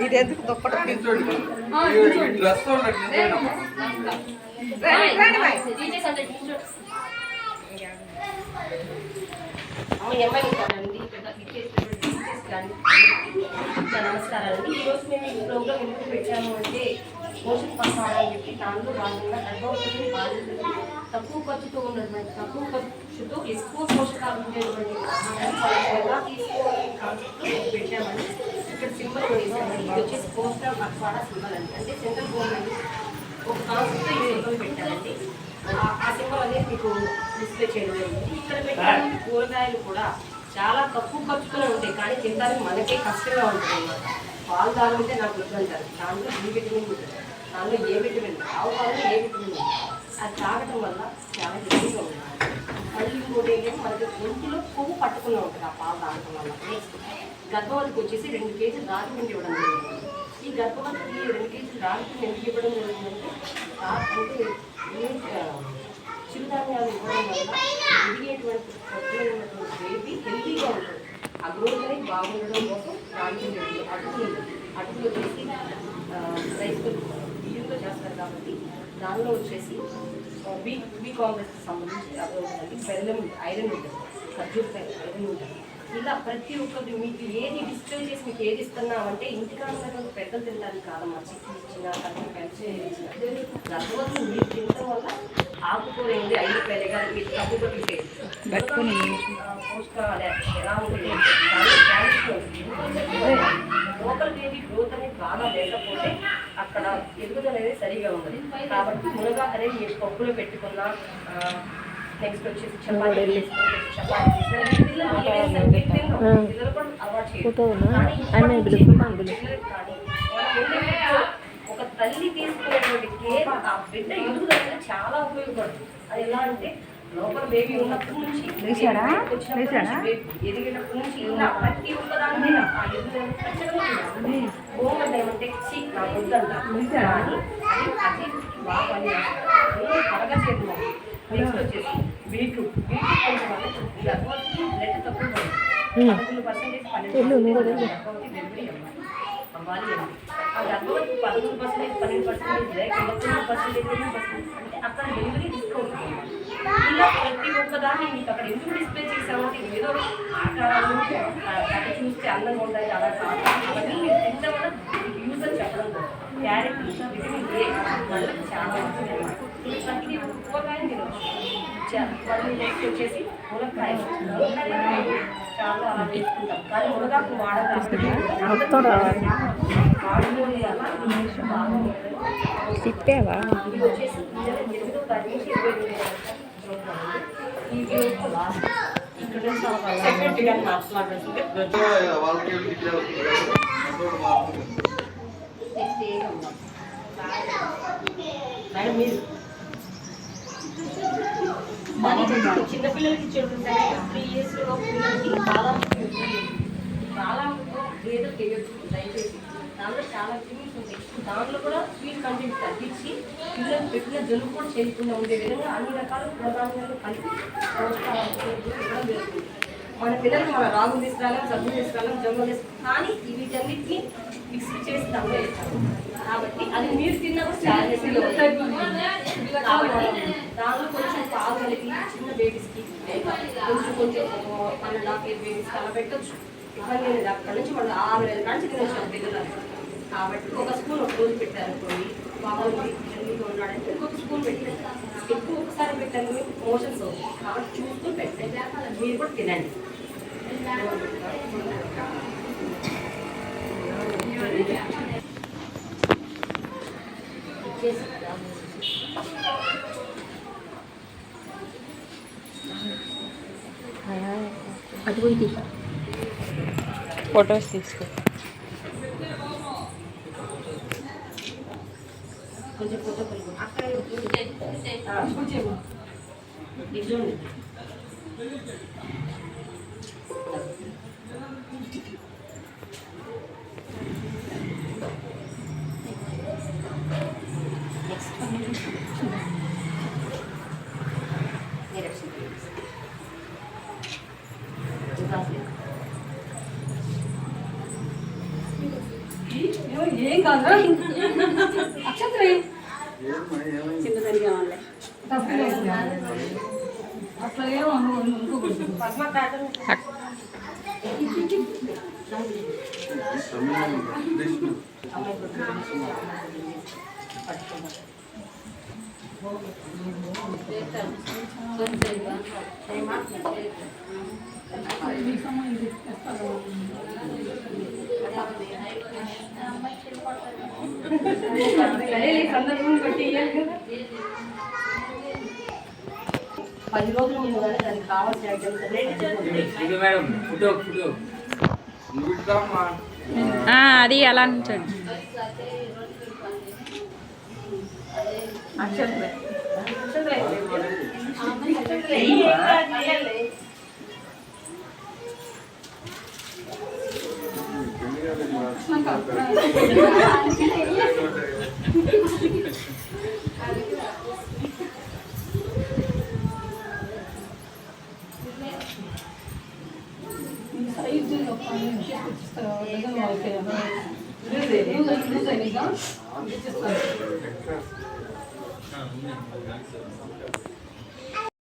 ఇది ఎందుకు దుప్పట నమస్కారాలండి. ఈరోజు మేము ఈ ప్రోగ్రామ్ ఎందుకు పెట్టాము అంటే పోషణ పథకాలు అని చెప్పి దానిలో భాగంగా గర్భవతులు బాధితులు తక్కువ ఖర్చుతో ఉన్నటువంటి తక్కువ ఖర్చుతో ఎక్కువ పోషకాలు ఉండేటువంటి ఎలా తీసుకోవాలని కాన్సెప్ట్ పెట్టామని ఇక్కడ సింబల్ వేసామండి. ఇది వచ్చేసి పోషణ పథకాల సింబల్ అండి. అంటే సెంట్రల్ గవర్నమెంట్ ఒక కాన్సెప్ట్ ఈ సింబల్ పెట్టారండి. ఆ సింబల్ అనేది మీకు డిస్ప్లే చేయడం జరిగింది. ఇక్కడ పెట్టిన కూరగాయలు కూడా చాలా తక్కువ ఖర్చుతోనే ఉంటాయి, కానీ తినడానికి మనకే కష్టంగా ఉంటుంది అన్నమాట. పాలు తాగుంటే నాకు వద్దంటారు. దాంట్లో బి విటమిన్ ఉంటుంది, దానిలో ఏ విటమిన్, ఆవు పాలలో ఏ విటమిన్ ఉంది. అది తాగటం వల్ల చాలా హెల్తీగా ఉంటుంది. మళ్ళీ ఇంకోటి ఏంటంటే మనకి ఒంటిలో కొవ్వు పట్టకుండా ఉంటుంది ఆ పాలు తాగటం వల్ల. నెక్స్ట్ గర్భవతికి వచ్చేసి 2 కేజీలు రాగి పిండి ఇవ్వడం జరుగుతుంది. ఈ గర్భవతికి 2 కేజీలు రాగి పిండి ఎందుకు ఇవ్వడం జరుగుతుందంటే అంటే చిరుధాన్యాలు ఇవ్వడం వల్ల ఎదిగేటువంటి ఉన్నటువంటి బేబీ హెల్తీగా ఉంటుంది. ఆ గ్రోత్ అనేది బాగుండడం కోసం రాగి అటుకులు వచ్చేసి రైస్తో బియ్యంతో చేస్తారు కాబట్టి దానిలో వచ్చేసి బి కాంప్లెక్స్కి సంబంధించి అది ఉంటుంది. బెల్లం ఐరన్ ఉంటుంది, ఖర్జూర ఐరన్ ఉంటుంది. ఇలా ప్రతి ఒక్కటి మీకు ఏది డిస్ప్లే చేసి మీకు ఏది ఇస్తున్నామంటే ఇంటికాడ ఉన్నటువంటి పెద్దలు తినడానికి కాదమ్మా. చిక్కి ఇచ్చిన కట్టి కలిసి ఇచ్చిన గర్భవతులు మీరు తినడం వల్ల ఆకుకూర ఏంటి 5 రూపాయలు కానీ మీరు తక్కువ పోషకాలు ఎలా ఉంటుంది లోకల్ బేబీ గ్రోత్ అనేది బాగా లేకపోతే అక్కడ ఎదుగుదల అనేది సరిగా ఉండదు. కాబట్టి మునగాకు అనేది మీరు పప్పులో పెట్టుకున్న నెక్స్ట్ వచ్చేసి చపాతీ పిల్లలు కూడా అలవాటు ఒక తల్లి తీసుకునేటువంటి కేర్ ఆ బిడ్డ ఎదుగుదల చాలా ఉపయోగపడుతుంది. అది ఎలా అంటే లోపల బేబీ ఉన్నప్పటి నుంచి ఎదిగినప్పటి నుంచి ఇలా ప్రతి ఒక్కదాని ఆ ఎదుగుదల గోమల్ ఏమంటే నా వద్దంట కానీ అది బాగా పని త్వరగా చేద్దాం. నెక్స్ట్ వచ్చేసి బీట్రూట్ కొంచెం గర్భవతికి బ్లడ్ తక్కువ 11% 12% అవ్వాలి. ఆ గర్భవతికి 11% 12% లేక 19% అంటే అక్కడ డెలివరీ డిస్కౌంట్. ఇలా ప్రతి ఒక్కదాన్ని మీకు అక్కడ ఎందుకు డిస్ప్లే చేసామంటే ఏదో ఆకారాలు అక్కడ చూస్తే అందంగా ఉంటాయి అలా కాదు. అవన్నీ మీరు తినడం వల్ల యూజ్ అని చెప్పడం కోసం క్యారెట్ విటమిన్ ఏ వాళ్ళకి చాలా మంచిది అన్నమాట. ప్రతి కూరగాయలు తినవచ్చు. మళ్ళీ నెక్స్ట్ వచ్చేసి మునక్కాయ చాలా అలా వేసుకుంటాం, కానీ మునగాకు వాడడం తిప్పేవా ఇది వచ్చేసి 8వ తారీఖు నుంచి 22 ఈ లాస్ట్ ఇక్కడ నుంచి సెక్రటరీ మాట్లాడుతుంటే మేడం మీరు చిన్నపిల్లలకి ఇచ్చేటువంటి 3 years పిల్లలకి చాలా ఏదో చేయొచ్చు దయచేసి. దాంట్లో చాలా క్రిమిస్ ఉంటాయి. దాంట్లో కూడా స్వీట్ కంటెంట్ తగ్గించి పిల్లలు పెట్టిన జలుబు కూడా చేయకుండా ఉండే విధంగా అన్ని రకాల కూరగాయలు కలిపి ఇవ్వడం జరుగుతుంది. మన పిల్లలు మన రాగులు తీసుకురాగలం, సబ్బులు తీసుకురాగలం, జొన్నలు తీసుకురాగలం, కానీ వీటన్నిటిని మిక్స్ చేసి దాంట్లో వేస్తాము. కాబట్టి అది మీరు తిన్నప్పుడు చాలా కాబట్టి దాంట్లో కొంచెం పాలు కలిపి చిన్న బేబీస్కి కొంచెం 1.5 year బేబీస్కి అలా పెట్టచ్చు. ఇబ్బంది అనేది అక్కడి నుంచి వాళ్ళు 6 నెలల నుంచి తినొచ్చు పిల్లలు. కాబట్టి ఒక స్పూన్ ఒక రోజు పెట్టారనుకోండి బాగుంది హెల్తీగా ఉన్నాడంటే ఇంకొక స్పూన్ పెట్టారు. ఎక్కువ ఒకసారి పెట్టాను మీకు మోషన్స్ అవుతుంది. కాబట్టి చూస్తూ పెట్టండి, మీరు కూడా తినండి. అది పోయి ఫొటోస్ తీసుకో. కొంచెం ఫోటో అక్కడ నెక్స్ట్ చిన్నదానికి కావాలి అట్లా ఏమో ఇంకొకటి పద్మ తాతను సందర్భం బట్టి ఇవ్వాలి కదా 10 రోజుల ముందు కానీ దానికి కావాల్సిన ఐటమ్స్ మేడం ఫోటో ఫోటో అది అలా ఉంచండి. సైజు